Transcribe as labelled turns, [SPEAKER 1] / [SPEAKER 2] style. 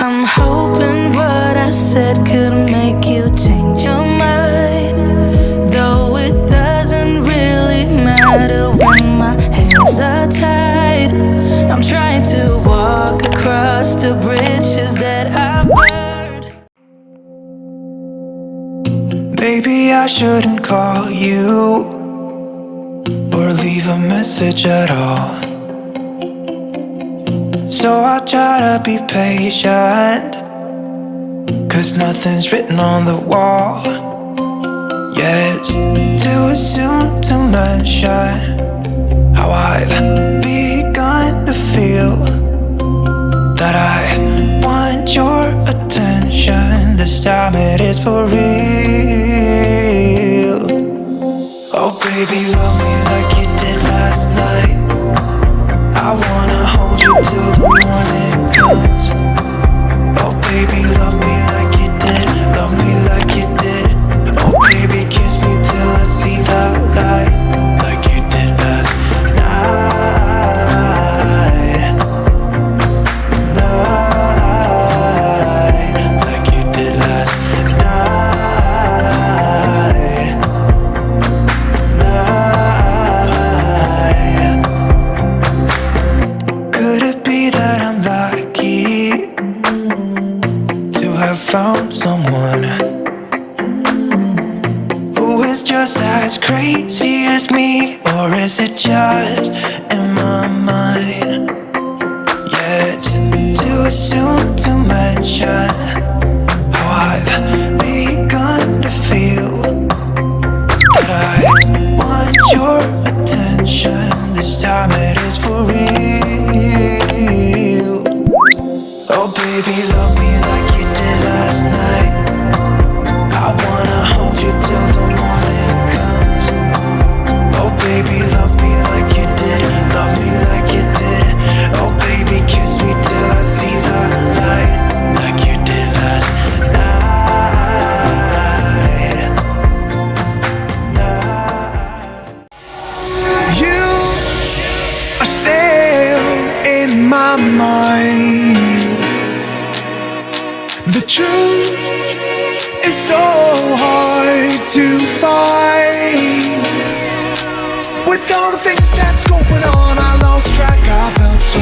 [SPEAKER 1] I'm hoping what I said could make you change your mind, though it doesn't really matter when my hands are tied. I'm trying to walk across the bridges that I burned.
[SPEAKER 2] Maybe I shouldn't call you or leave a message at all. So I try to be patient, 'cause nothing's written on the wall. Yeah, it's too soon to mention how I've begun to feel that I want your attention. This time it is for real. Oh baby, love me like you did last night. I wanna hold you till the morning comes. Oh baby, love me like you did. Love me like you did. Oh baby, kiss me till I see the light, like you did last night. Like you did last night. Could it be that I'm lucky to have found someone who is just as crazy as me? Or is it just in my mind? Yeah, it's too soon to mention how I've begun to feel that I want your attention. This time it is for real. Oh baby, love me like you did last night. I wanna hold you till the morning comes. Oh baby, love me like you did. Love me like you did. Oh baby, kiss me till I see the light, like you did last night. You are still in my mind. The truth is so hard to find. With all the things that's going on, I lost track. I felt so